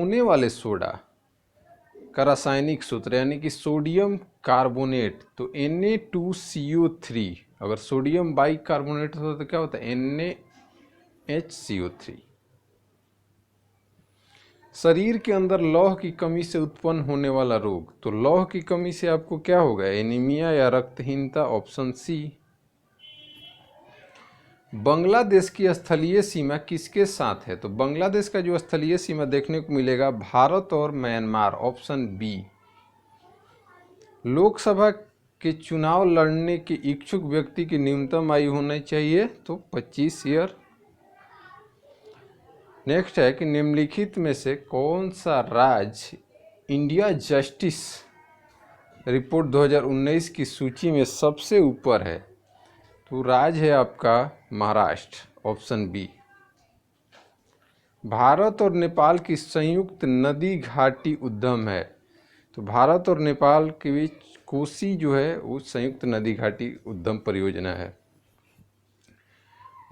सोने वाले सोडा का रासायनिक सूत्र यानी कि सोडियम कार्बोनेट, तो Na2CO3, अगर सोडियम बाई कार्बोनेट होता तो क्या होता है NaHCO3। शरीर के अंदर लौह की कमी से उत्पन्न होने वाला रोग, तो लौह की कमी से आपको क्या होगा, एनीमिया या रक्तहीनता, ऑप्शन सी। बांग्लादेश की स्थलीय सीमा किसके साथ है, तो बांग्लादेश का जो स्थलीय सीमा देखने को मिलेगा भारत और म्यांमार, ऑप्शन बी। लोकसभा के चुनाव लड़ने के इच्छुक व्यक्ति की न्यूनतम आयु होनी चाहिए, तो 25 ईयर। नेक्स्ट है कि निम्नलिखित में से कौन सा राज्य इंडिया जस्टिस रिपोर्ट 2019 की सूची में सबसे ऊपर है, तो राज्य है आपका महाराष्ट्र, ऑप्शन बी। भारत और नेपाल की संयुक्त नदी घाटी उद्यम है, तो भारत और नेपाल के बीच कोसी जो है वो संयुक्त नदी घाटी उद्यम परियोजना है।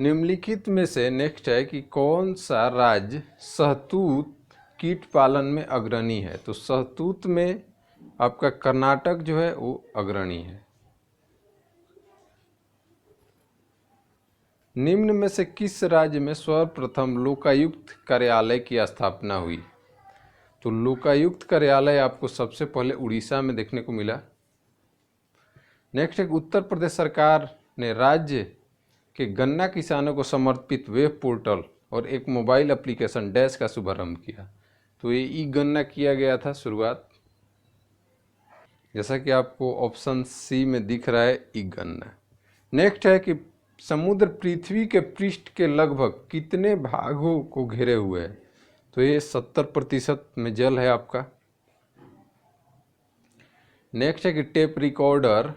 निम्नलिखित में से नेक्स्ट है कि कौन सा राज्य शहतूत कीट पालन में अग्रणी है, तो शहतूत में आपका कर्नाटक जो है वो अग्रणी है। निम्न में से किस राज्य में सर्वप्रथम लोकायुक्त कार्यालय की स्थापना हुई, तो लोकायुक्त कार्यालय आपको सबसे पहले उड़ीसा में देखने को मिला। नेक्स्ट है उत्तर प्रदेश सरकार ने राज्य के गन्ना किसानों को समर्पित वेब पोर्टल और एक मोबाइल एप्लीकेशन डैश का शुभारंभ किया, तो ये ई गन्ना किया गया था शुरुआत, जैसा कि आपको ऑप्शन सी में दिख रहा है ई गन्ना। नेक्स्ट है कि समुद्र पृथ्वी के पृष्ठ के लगभग कितने भागों को घेरे हुए है, तो ये 70% में जल है आपका। नेक्स्ट है कि टेप रिकॉर्डर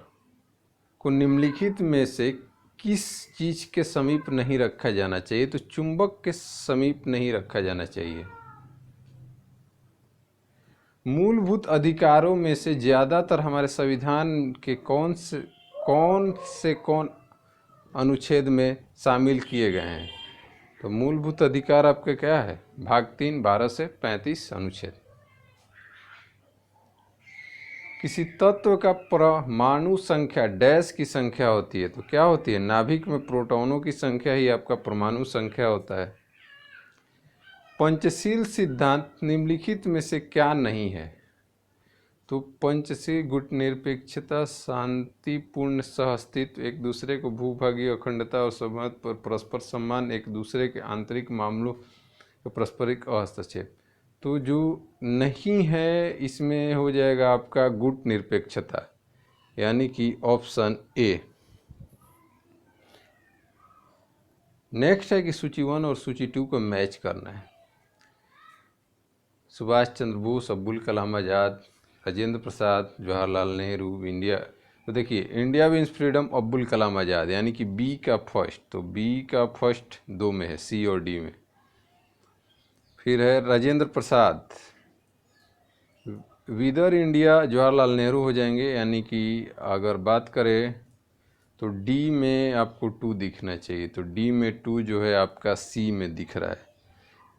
को निम्नलिखित में से किस चीज के समीप नहीं रखा जाना चाहिए, तो चुंबक के समीप नहीं रखा जाना चाहिए। मूलभूत अधिकारों में से ज्यादातर हमारे संविधान के कौन अनुच्छेद में शामिल किए गए हैं, तो मूलभूत अधिकार आपके क्या है, भाग 3 12 से 35 अनुच्छेद। किसी तत्व का परमाणु संख्या डैश की संख्या होती है, तो क्या होती है, नाभिक में प्रोटॉनों की संख्या ही आपका परमाणु संख्या होता है। पंचशील सिद्धांत निम्नलिखित में से क्या नहीं है, तो पंचशील गुटनिरपेक्षता, शांतिपूर्ण सहअस्तित्व, एक दूसरे को भूभागीय अखंडता और संबंध पर परस्पर सम्मान, एक दूसरे के आंतरिक मामलों का पारस्परिक हस्तक्षेप, तो जो नहीं है इसमें हो जाएगा आपका गुट निरपेक्षता, यानी कि ऑप्शन ए। नेक्स्ट है कि सूची 1 और सूची 2 को मैच करना है। सुभाष चंद्र बोस, अब्दुल कलाम आज़ाद, राजेंद्र प्रसाद, जवाहरलाल नेहरू, इंडिया, तो देखिए India wins freedom, Abdul Kalam Azad, यानी कि बी का फर्स्ट, तो बी का फर्स्ट 2 में है, सी और डी में। फिर है राजेंद्र प्रसाद, विदर इंडिया, जवाहरलाल नेहरू हो जाएंगे, यानी कि अगर बात करें तो डी में आपको 2 दिखना चाहिए, तो डी में 2 जो है आपका सी में दिख रहा है,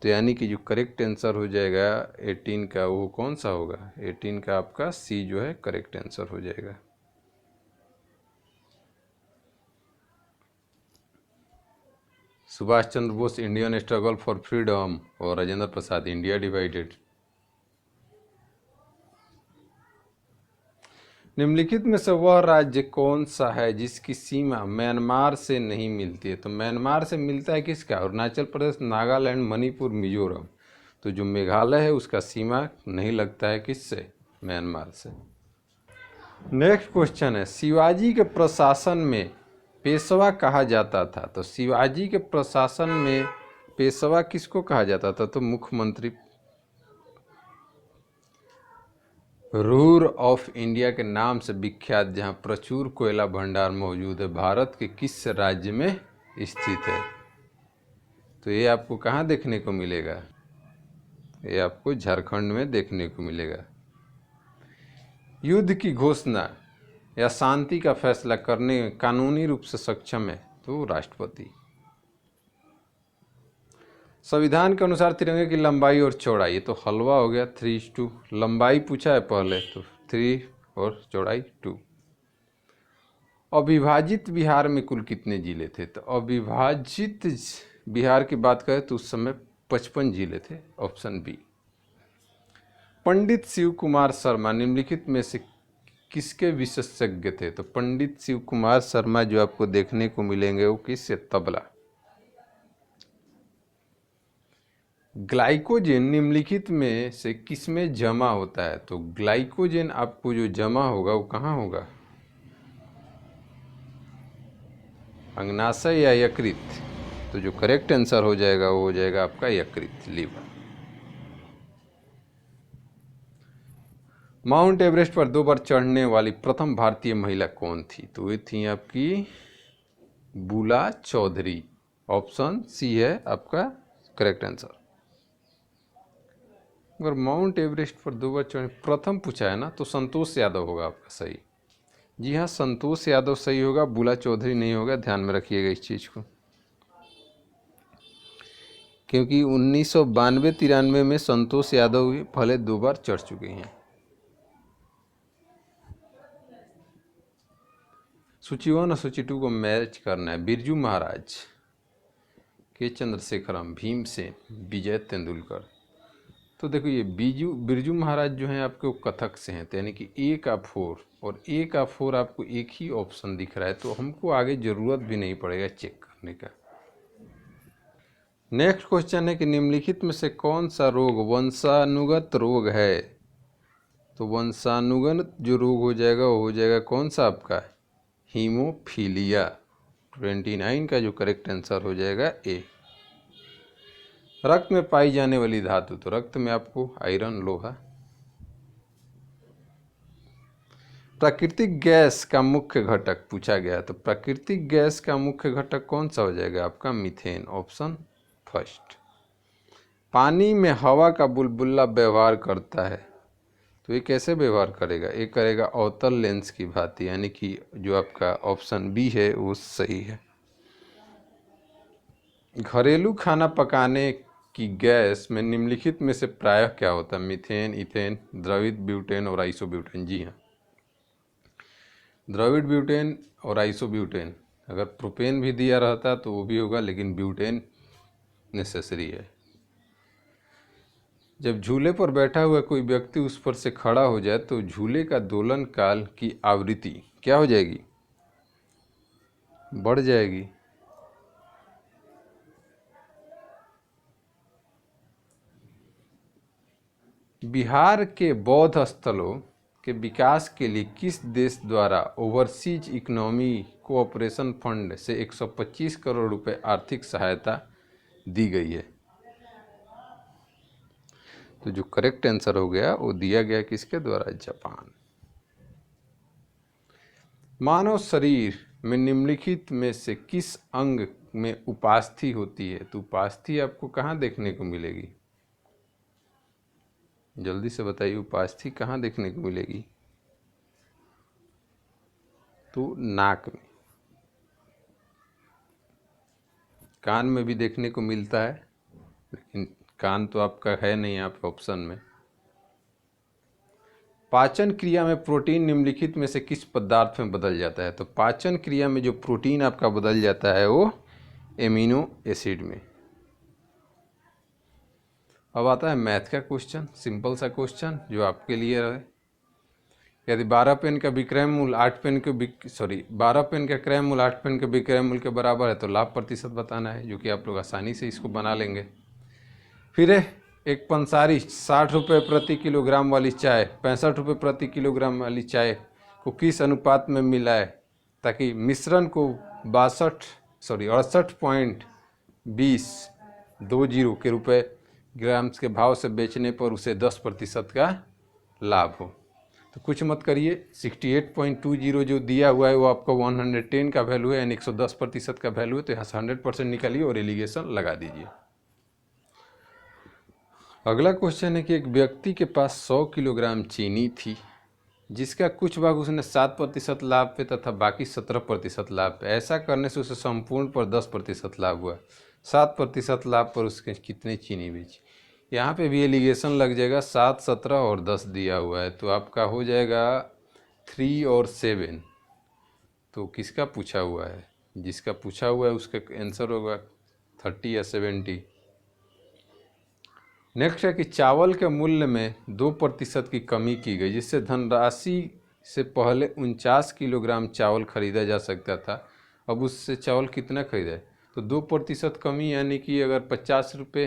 तो यानी कि जो करेक्ट आंसर हो जाएगा 18 का वो कौन सा होगा, 18 का आपका सी जो है करेक्ट आंसर हो जाएगा। Subhash Chandra Bose, Indian struggle for freedom, और राजेंद्र प्रसाद, इंडिया डिवाइडेड। निम्नलिखित में से वह राज्य कौन सा है जिसकी सीमा म्यांमार से नहीं मिलती है, तो म्यांमार से मिलता है किसका, अरुणाचल प्रदेश, नागालैंड, मणिपुर, मिजोरम, तो जो मेघालय है उसका सीमा नहीं लगता है किससे, म्यांमार से। नेक्स्ट क्वेश्चन है, शिवाजी के प्रशासन में पेशवा कहा जाता था, तो शिवाजी के प्रशासन में पेशवा किसको कहा जाता था, तो मुख्यमंत्री। रूर ऑफ इंडिया के नाम से विख्यात जहां प्रचुर कोयला भंडार मौजूद है, भारत के किस राज्य में स्थित है, तो ये आपको कहाँ देखने को मिलेगा, ये आपको झारखंड में देखने को मिलेगा। युद्ध की घोषणा या शांति का फैसला करने में कानूनी रूप से सक्षम है, तो राष्ट्रपति। संविधान के अनुसार तिरंगे की लंबाई और चौड़ाई, ये तो हलवा हो गया 3:2। लंबाई पूछा है पहले तो 3 और चौड़ाई 2। अविभाजित बिहार में कुल कितने जिले थे? तो अविभाजित बिहार की बात करें तो उस समय 55 जिले थे, ऑप्शन बी। पंडित शिव कुमार शर्मा निम्नलिखित में से किसके विशेषज्ञ थे? तो पंडित शिव कुमार शर्मा जो आपको देखने को मिलेंगे वो किससे? तबला। ग्लाइकोजेन निम्नलिखित में से किसमें जमा होता है? तो ग्लाइकोजेन आपको जो जमा होगा वो कहाँ होगा? अंगनाशय या यकृत? तो जो करेक्ट आंसर हो जाएगा वो हो जाएगा आपका यकृत, लीवर। माउंट एवरेस्ट पर 2 बार चढ़ने वाली प्रथम भारतीय महिला कौन थी? तो ये थी आपकी बुला चौधरी, ऑप्शन सी है आपका करेक्ट आंसर। अगर माउंट एवरेस्ट पर 2 बार चढ़ने प्रथम पूछा है ना तो संतोष यादव होगा आपका सही। जी हाँ, संतोष यादव सही होगा, बुला चौधरी नहीं होगा, ध्यान में रखिएगा इस चीज़ को। क्योंकि 1992-93 में संतोष यादव पहले 2 बार चढ़ चुके हैं। सूची 1 और सूची 2 को मैच करना है। बिरजू महाराज, के चंद्रशेखरम, भीमसेन, विजय तेंदुलकर। तो देखो ये बिरजू महाराज जो हैं आपके वो कथक से हैं, तो यानी कि ए का 4 और ए का 4 आपको एक ही ऑप्शन दिख रहा है, तो हमको आगे ज़रूरत भी नहीं पड़ेगा चेक करने का। नेक्स्ट क्वेश्चन है कि निम्नलिखित में से कौन सा रोग वंशानुगत रोग है? तो वंशानुगत जो रोग हो जाएगा वो हो जाएगा कौन सा आपका? हीमोफीलिया। 29 का जो करेक्ट आंसर हो जाएगा ए। रक्त में पाई जाने वाली धातु, तो रक्त में आपको आयरन, लोहा। प्राकृतिक गैस का मुख्य घटक पूछा गया, तो प्राकृतिक गैस का मुख्य घटक कौन सा हो जाएगा आपका? Methane, option first. पानी में हवा का बुलबुला व्यवहार करता है, तो ये कैसे व्यवहार करेगा? ये करेगा अवतल लेंस की भांति, यानी कि जो आपका ऑप्शन बी है वो सही है। घरेलू खाना पकाने की गैस में निम्नलिखित में से प्रायः क्या होता है? मीथेन, इथेन, द्रवित ब्यूटेन और आइसोब्यूटेन। जी हाँ, द्रवित ब्यूटेन और आइसोब्यूटेन। अगर प्रोपेन भी दिया रहता तो वो भी होगा, लेकिन ब्यूटेन नेसेसरी है। जब झूले पर बैठा हुआ कोई व्यक्ति उस पर से खड़ा हो जाए तो झूले का दोलन काल की आवृत्ति क्या हो जाएगी? बढ़ जाएगी। बिहार के बौद्ध स्थलों के विकास के लिए किस देश द्वारा ओवरसीज इकोनॉमी कोऑपरेशन फंड से 125 करोड़ रुपए आर्थिक सहायता दी गई है? तो जो करेक्ट आंसर हो गया वो दिया गया किसके द्वारा? जापान। मानव शरीर में निम्नलिखित में से किस अंग में उपास्थि होती है? तो उपास्थि आपको कहाँ देखने को मिलेगी? जल्दी से बताइए, उपास्थि कहाँ देखने को मिलेगी? तो नाक में। कान में भी देखने को मिलता है, लेकिन कान तो आपका है नहीं यहाँ पे ऑप्शन में। पाचन क्रिया में प्रोटीन निम्नलिखित में से किस पदार्थ में बदल जाता है? तो पाचन क्रिया में जो प्रोटीन आपका बदल जाता है वो एमिनो एसिड में। अब आता है मैथ का क्वेश्चन, सिंपल सा क्वेश्चन जो आपके लिए रहे। यदि 12 पेन का विक्रय मूल्य 12 पेन का क्रय मूल्य 8 पेन के विक्रय मूल्य के बराबर है, तो लाभ प्रतिशत बताना है, जो कि आप लोग आसानी से इसको बना लेंगे। फिर एक पंसारी 60 रुपये प्रति किलोग्राम वाली चाय 65 रुपये प्रति किलोग्राम वाली चाय को किस अनुपात में मिलाए ताकि मिश्रण को 68.20 के रुपए ग्राम्स के भाव से बेचने पर उसे 10% का लाभ हो? तो कुछ मत करिए, 68.20 जो दिया हुआ है वो आपका 110 का वैल्यू है, यानी 110% का वैल्यू है, तो यहाँ से 100% निकालिए और एलिगेशन लगा दीजिए। अगला क्वेश्चन है कि एक व्यक्ति के पास 100 किलोग्राम चीनी थी, जिसका कुछ भाग उसने 7% लाभ पे तथा बाकी 17% लाभ पे। ऐसा करने से उसे संपूर्ण पर 10% लाभ हुआ। 7% लाभ पर उसके कितने चीनी बेची। यहाँ पे भी एलिगेशन लग जाएगा, 7, 17 और 10 दिया हुआ है, तो आपका हो जाएगा 3 और 7। तो किसका पूछा हुआ है, जिसका पूछा हुआ है उसका आंसर होगा 30 या 70। नेक्स्ट है कि चावल के मूल्य में 2% की कमी की गई, जिससे धनराशि से पहले 49 किलोग्राम चावल खरीदा जा सकता था, अब उससे चावल कितना खरीदा है। तो 2% कमी यानी कि अगर 50 रुपये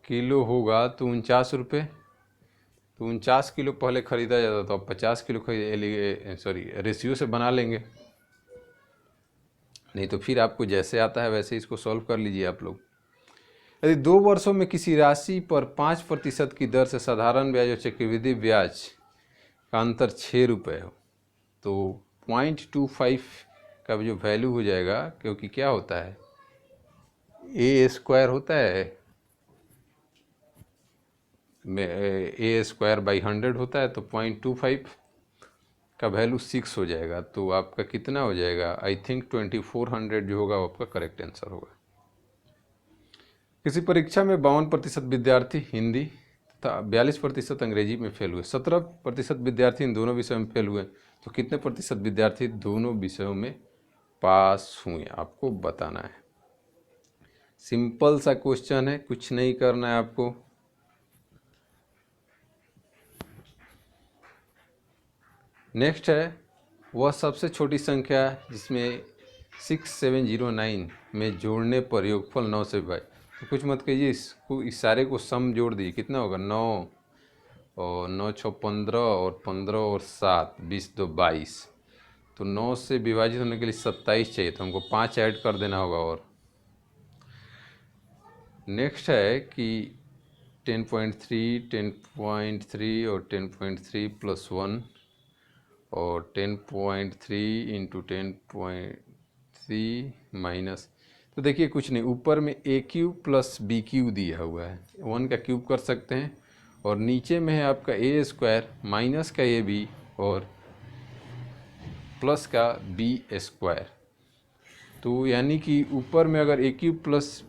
किलो होगा तो 49 रुपये, तो 49 किलो पहले ख़रीदा जाता था, अब 50 किलो खरीद, सॉरी रेशियो से बना लेंगे, नहीं तो फिर आपको जैसे आता है वैसे इसको सॉल्व कर लीजिए आप लोग। यदि 2 वर्षों में किसी राशि पर 5% की दर से साधारण ब्याज और चक्रवृद्धि ब्याज का अंतर 6 रुपये हो, तो 0.25 का जो वैल्यू हो जाएगा, क्योंकि क्या होता है ए स्क्वायर होता है, ए स्क्वायर बाई 100 होता है, तो 0.25 का वैल्यू 6 हो जाएगा, तो आपका कितना हो जाएगा, आई थिंक 2400 जो होगा वो आपका करेक्ट आंसर होगा। किसी परीक्षा में 52% विद्यार्थी हिंदी तथा 42% अंग्रेजी में फेल हुए, 17% विद्यार्थी इन दोनों विषयों में फेल हुए, तो कितने प्रतिशत विद्यार्थी दोनों विषयों में पास हुए, आपको बताना है। सिंपल सा क्वेश्चन है, कुछ नहीं करना है आपको। नेक्स्ट है वह सबसे छोटी संख्या जिसमें 6709 में जोड़ने पर योगफल 9 से विभाजित, तो कुछ मत कीजिए, इसको इस सारे को सम जोड़ दीजिए, कितना होगा 9 और 9 6 15 और 15 और 7 20 2 22, तो 9 से विभाजित होने के लिए 27 चाहिए, तो हमको 5 ऐड कर देना होगा। और नेक्स्ट है कि 10.3 10.3 और 10.3 + 1 और 10.3 इंटू 10.3 माइनस, तो देखिए कुछ नहीं, ऊपर में ए क्यूब प्लस बी क्यूब दिया हुआ है, 1 का क्यूब कर सकते हैं, और नीचे में है आपका ए स्क्वायर माइनस का ए बी और प्लस का बी स्क्वायर, तो यानी कि ऊपर में अगर ए क्यूब प्लस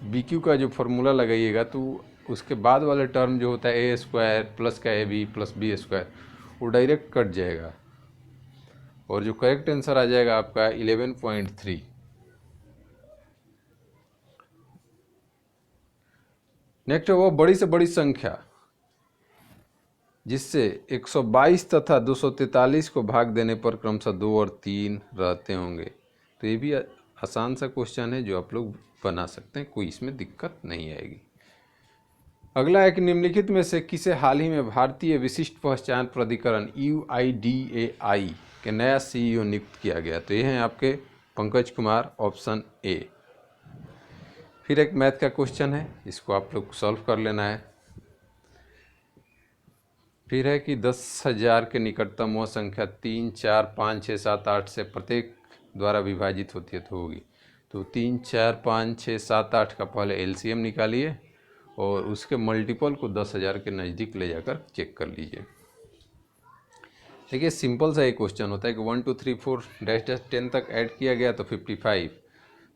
बी क्यू का जो फॉर्मूला लगाइएगा तो उसके बाद वाले टर्म जो होता है ए स्क्वायर प्लस का A B plus B square, वो डायरेक्ट कट जाएगा, और जो करेक्ट आंसर आ जाएगा आपका 11.3। नेक्स्ट है वो बड़ी से बड़ी संख्या जिससे 122 तथा 243 को भाग देने पर क्रमशः 2 और 3 रहते होंगे, तो ये भी आसान सा क्वेश्चन है जो आप लोग बना सकते हैं, कोई इसमें दिक्कत नहीं आएगी। अगला है कि निम्नलिखित में से किसे हाल ही में भारतीय विशिष्ट पहचान प्राधिकरण UIDAI के नया CEO नियुक्त किया गया, तो ये हैं आपके पंकज कुमार, ऑप्शन ए। फिर एक मैथ का क्वेश्चन है, इसको आप लोग सॉल्व कर लेना है। फिर है कि 10,000 के निकटतम वह संख्या 3 4 5 6 7 8 से प्रत्येक द्वारा विभाजित होती है, तो होगी, तो 3 4 5 6 7 8 का पहले LCM निकालिए और उसके मल्टीपल को 10,000 के नज़दीक ले जाकर चेक कर लीजिए। देखिए सिंपल सा एक क्वेश्चन होता है कि 1 2 3 4 डैश डैश 10 तक ऐड किया गया तो 55,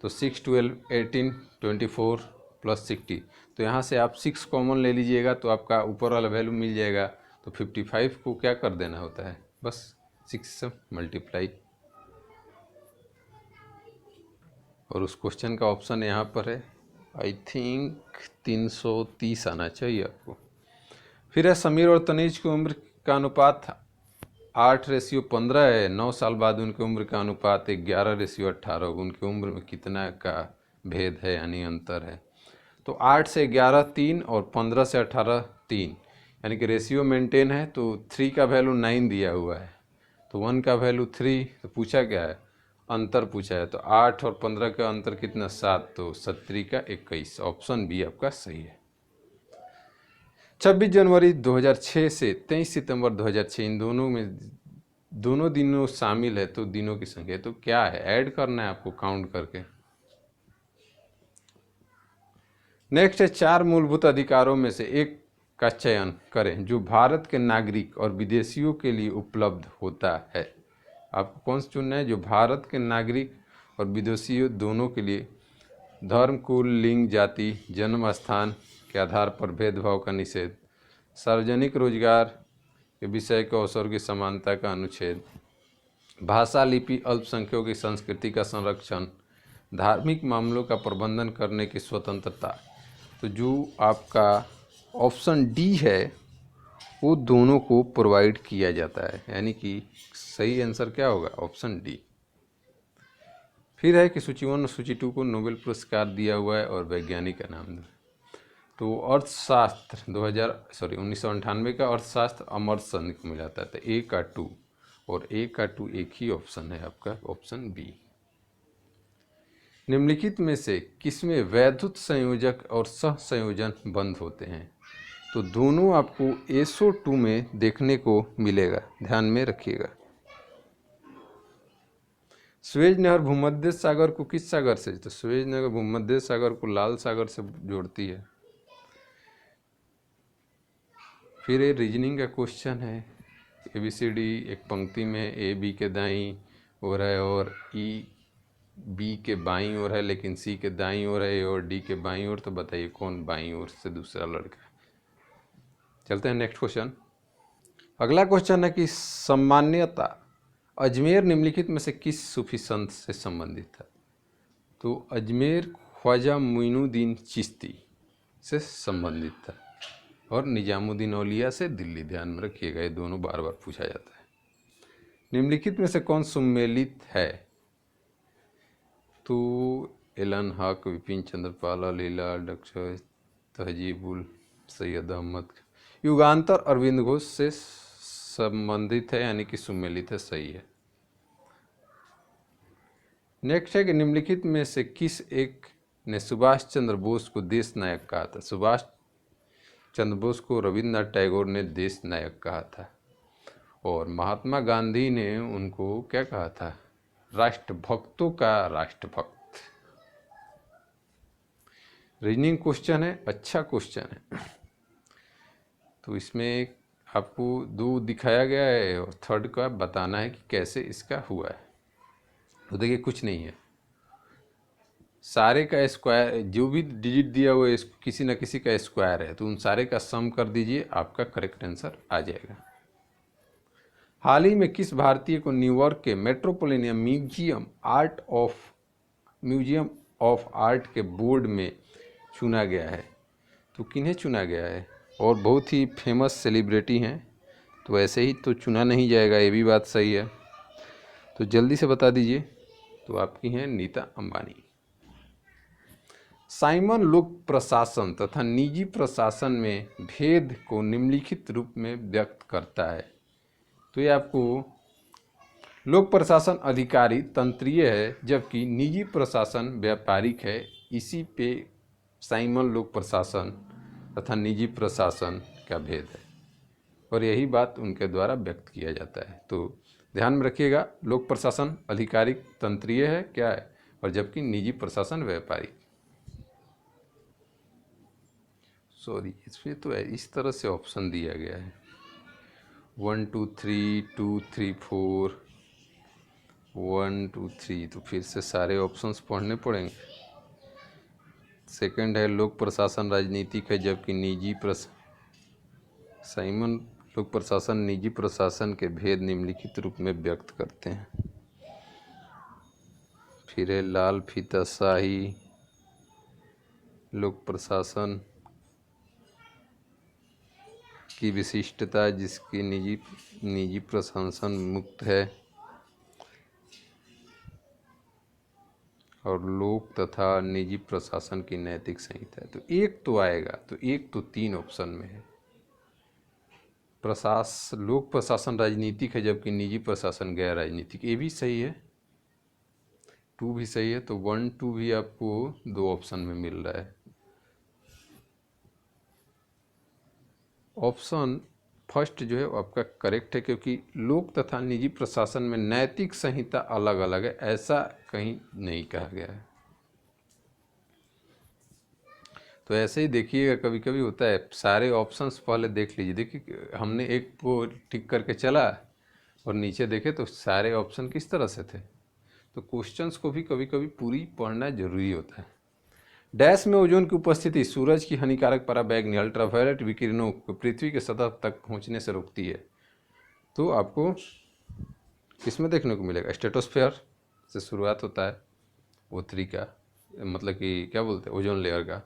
तो 6 12 18 24 प्लस 60, तो यहाँ से आप 6 कॉमन ले लीजिएगा तो आपका ऊपर वाला वैल्यू मिल जाएगा, तो 55 को क्या कर देना होता है, बस 6 से मल्टीप्लाई, और उस क्वेश्चन का ऑप्शन यहाँ पर है, आई थिंक 330 आना चाहिए आपको। फिर है समीर और तनीज की उम्र का अनुपात 8:15 है, 9 साल बाद उनकी उम्र का अनुपात 11:18, उनकी उम्र में कितना का भेद है यानी अंतर है, तो 8 से 11 3 और 15 से 18 3, यानी कि रेशियो मेंटेन है, तो 3 का वैल्यू 9 दिया हुआ है, तो 1 का वैल्यू 3, तो पूछा क्या है, अंतर पूछा है, तो 8 और 15 का अंतर कितना 7, तो 7 का 21, ऑप्शन बी आपका सही है। 26 जनवरी 2006 से 23 सितंबर 2006 इन दोनों में दोनों दिनों शामिल है, तो दिनों की संख्या, तो क्या है, ऐड करना है आपको काउंट करके। नेक्स्ट है 4 मूलभूत अधिकारों में से एक का चयन करें जो भारत के नागरिक और विदेशियों के लिए उपलब्ध होता है, आपको कौन सा चुनना है, जो भारत के नागरिक और विदेशियों दोनों के लिए धर्म, कुल, लिंग, जाति, जन्म स्थान के आधार पर भेदभाव का निषेध, सार्वजनिक रोजगार के विषय के अवसर की समानता का अनुच्छेद, भाषा, लिपि, अल्पसंख्यकों की संस्कृति का संरक्षण, धार्मिक मामलों का प्रबंधन करने की स्वतंत्रता। तो जो आपका ऑप्शन डी है वो दोनों को प्रोवाइड किया जाता है, यानी कि सही आंसर क्या होगा? Option D. फिर है कि सूची 1 और सूची 2 को नोबेल पुरस्कार दिया हुआ है और वैज्ञानिक का नाम दो। तो अर्थशास्त्र 1998 का अर्थशास्त्र अमर्त्य सेन को मिला था। तो ए का 2 और ए का 2 एक ही ऑप्शन है आपका, ऑप्शन बी। निम्नलिखित में से किसमें वैद्युत संयोजक और सह संयोजन बंद होते हैं? तो दोनों आपको SO2 में देखने को मिलेगा, ध्यान में रखिएगा। स्वेज नहर भूमध्य सागर को किस सागर से? तो स्वेज नहर भूमध्य सागर को लाल सागर से जोड़ती है। फिर ये रीजनिंग का क्वेश्चन है, ABCD एक पंक्ति में A B के दाईं ओर है और E B के बाईं ओर है, लेकिन C के दाईं ओर है और D के बाईं ओर। तो बताइए कौन बाईं ओर से दूसरा लड़का? चलते हैं नेक्स्ट क्वेश्चन। अगला क्वेश्चन है कि सामान्यता अजमेर निम्नलिखित में से किस सूफी संत से संबंधित था? तो अजमेर ख्वाजा मोइनुद्दीन चिश्ती से संबंधित था और निजामुद्दीन औलिया से दिल्ली। ध्यान में रखिएगा, ये दोनों बार बार पूछा जाता है। निम्नलिखित में से कौन सुमेलित है? तो एलन हक, विपिन चंद्र पाल, लीला डॉक्टर तहजीबुल सैयद अहमद। युगांतर अरविंद घोष से संबंधित है, यानी कि सुमेलित है, सही है। नेक्स्ट है कि निम्नलिखित में से किस एक ने सुभाष चंद्र बोस को देश नायक कहा था? सुभाष चंद्र बोस को रविन्द्रनाथ टैगोर ने देश नायक कहा था और महात्मा गांधी ने उनको क्या कहा था? राष्ट्रभक्तों का राष्ट्रभक्त। रीजनिंग क्वेश्चन है, अच्छा क्वेश्चन है। तो इसमें आपको 2 दिखाया गया है और थर्ड का बताना है कि कैसे इसका हुआ है। तो देखिए कुछ नहीं है, सारे का स्क्वायर, जो भी डिजिट दिया हुआ है किसी न किसी का स्क्वायर है, तो उन सारे का सम कर दीजिए, आपका करेक्ट आंसर आ जाएगा। हाल ही में किस भारतीय को न्यूयॉर्क के मेट्रोपोलिटन म्यूजियम ऑफ आर्ट के बोर्ड में चुना गया है? तो किन्हें चुना गया है? और बहुत ही फेमस सेलिब्रिटी हैं, तो ऐसे ही तो चुना नहीं जाएगा, ये भी बात सही है। तो जल्दी से बता दीजिए। तो आपकी हैं नीता अंबानी। साइमन लोक प्रशासन तथा निजी प्रशासन में भेद को निम्नलिखित रूप में व्यक्त करता है। तो ये आपको लोक प्रशासन अधिकारी तंत्रीय है, जबकि निजी प्रशासन व्यापारिक है। इसी पे साइमन लोक प्रशासन तथा निजी प्रशासन का भेद है और यही बात उनके द्वारा व्यक्त किया जाता है। तो ध्यान में रखिएगा, लोक प्रशासन आधिकारिक तंत्रीय है क्या है, और जबकि निजी प्रशासन व्यापारिक। सॉरी, इसमें तो इस तरह से ऑप्शन दिया गया है 1 2 3 2 3 4 1 2 3, तो फिर से सारे ऑप्शंस पढ़ने पड़ेंगे। सेकंड है लोक प्रशासन राजनीतिक है, जबकि साइमन लोक प्रशासन निजी प्रशासन के भेद निम्नलिखित रूप में व्यक्त करते हैं। फिर है लाल फीताशाही लोक प्रशासन की विशिष्टता, जिसकी निजी प्रशासन मुक्त है, और लोक तथा निजी प्रशासन की नैतिक संहिता है। तो एक तो आएगा, तो एक तो 3 ऑप्शन में है। लोक प्रशासन राजनीतिक है, जबकि निजी प्रशासन गैर राजनीतिक। ये भी सही है, 2 भी सही है। तो 1 2 भी आपको 2 ऑप्शन में मिल रहा है। ऑप्शन फर्स्ट जो है आपका करेक्ट है, क्योंकि लोक तथा निजी प्रशासन में नैतिक संहिता अलग अलग है, ऐसा कहीं नहीं कहा गया है। तो ऐसे ही देखिएगा, कभी कभी होता है, सारे ऑप्शंस पहले देख लीजिए। देखिए हमने एक को टिक करके चला और नीचे देखे तो सारे ऑप्शन किस तरह से थे। तो क्वेश्चंस को भी कभी कभी पूरी पढ़ना जरूरी होता है। डैश में ओजोन की उपस्थिति सूरज की हानिकारक पराबैंगनी अल्ट्रावायलेट विकिरणों को पृथ्वी के सतह तक पहुंचने से रोकती है। तो आपको किसमें देखने को मिलेगा? स्ट्रेटोस्फेयर से शुरुआत होता है O3 का, मतलब कि क्या बोलते हैं, ओजोन लेयर का।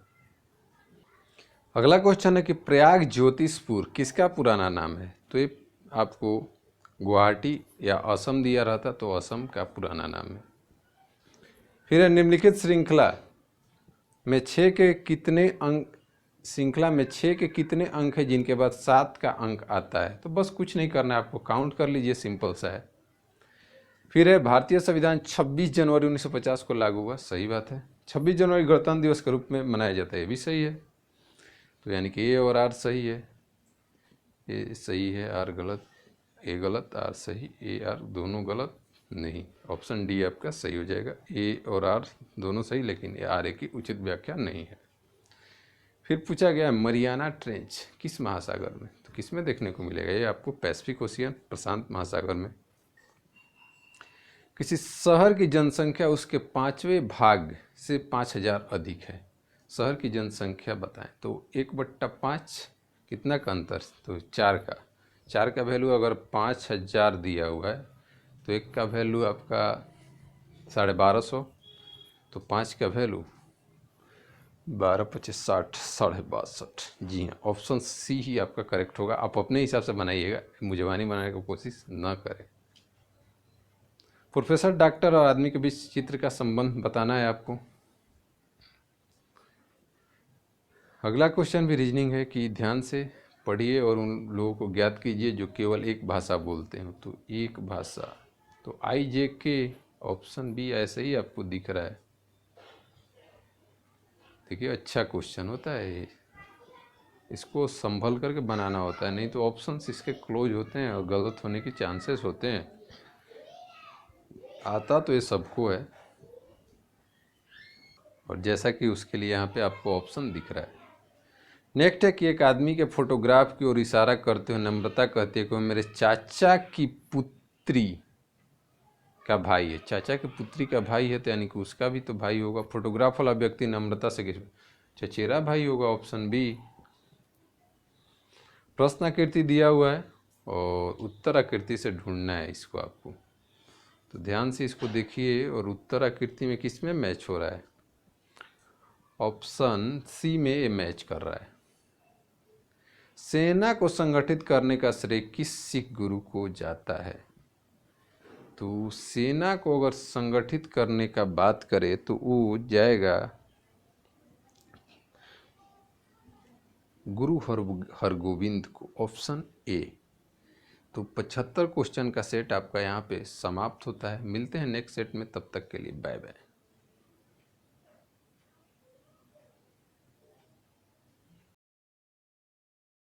अगला क्वेश्चन है कि प्रयाग ज्योतिषपुर किसका पुराना नाम है? तो ये आपको गुवाहाटी या असम दिया रहता तो असम का पुराना नाम है। फिर निम्नलिखित श्रृंखला में 6 के कितने अंक, श्रृंखला में 6 के कितने अंक है जिनके बाद 7 का अंक आता है? तो बस कुछ नहीं करना है आपको, काउंट कर लीजिए, सिंपल सा है। फिर है भारतीय संविधान 26 जनवरी 1950 को लागू हुआ, सही बात है। 26 जनवरी गणतंत्र दिवस के रूप में मनाया जाता है, ये भी सही है। तो यानी कि ए और आर सही है, ए सही है, आर गलत, ए गलत, आर सही, ए आर दोनों गलत नहीं, ऑप्शन डी आपका सही हो जाएगा। ए और आर दोनों सही, लेकिन ए आर ए की उचित व्याख्या नहीं है। फिर पूछा गया मरियाना ट्रेंच किस महासागर में? तो किस में देखने को मिलेगा? ये आपको पैसिफिक ओशियन, प्रशांत महासागर में। किसी शहर की जनसंख्या उसके 5वें भाग से 5000 अधिक है, शहर की जनसंख्या बताएं। तो 1/5 कितना का अंतर? तो 4 का, 4 का वैल्यू अगर 5000 दिया हुआ है तो एक का वैल्यू आपका 1250, तो 5 का वैल्यू 12×5 = 60, 62.5। जी हाँ, ऑप्शन सी ही आपका करेक्ट होगा। आप अपने हिसाब से बनाइएगा, मुझवानी बनाने की कोशिश ना करें। प्रोफेसर, डॉक्टर और आदमी के बीच चित्र का संबंध बताना है आपको। अगला क्वेश्चन भी रीजनिंग है कि ध्यान से पढ़िए और उन लोगों को ज्ञात कीजिए जो केवल एक भाषा बोलते हैं। तो एक भाषा, तो IJK, ऑप्शन बी ऐसे ही आपको दिख रहा है। देखिए, अच्छा क्वेश्चन होता है ये, इसको संभल करके बनाना होता है, नहीं तो ऑप्शंस इसके क्लोज होते हैं और गलत होने के चांसेस होते हैं। आता तो ये सबको है, और जैसा कि उसके लिए यहाँ पे आपको ऑप्शन दिख रहा है। नेक्स्ट है कि एक आदमी के फोटोग्राफ की ओर इशारा करते हुए नम्रता कहती है कि वो मेरे चाचा की पुत्री का भाई है। चाचा की पुत्री का भाई है तो यानी कि उसका भी तो भाई होगा। फोटोग्राफ वाला व्यक्ति नम्रता से चचेरा भाई होगा, ऑप्शन बी। प्रश्न आकृति दिया हुआ है और उत्तर आकृति से ढूंढना है इसको आपको, तो ध्यान से इसको देखिए और उत्तर आकृति में किस में मैच हो रहा है? ऑप्शन सी में ये मैच कर रहा है। सेना को संगठित करने का श्रेय किस सिख गुरु को जाता है? तो सेना को अगर संगठित करने का बात करें तो वो जाएगा गुरु हरगोविंद को, ऑप्शन ए। तो 75 क्वेश्चन का सेट आपका यहाँ पे समाप्त होता है। मिलते हैं नेक्स्ट सेट में, तब तक के लिए बाय बाय।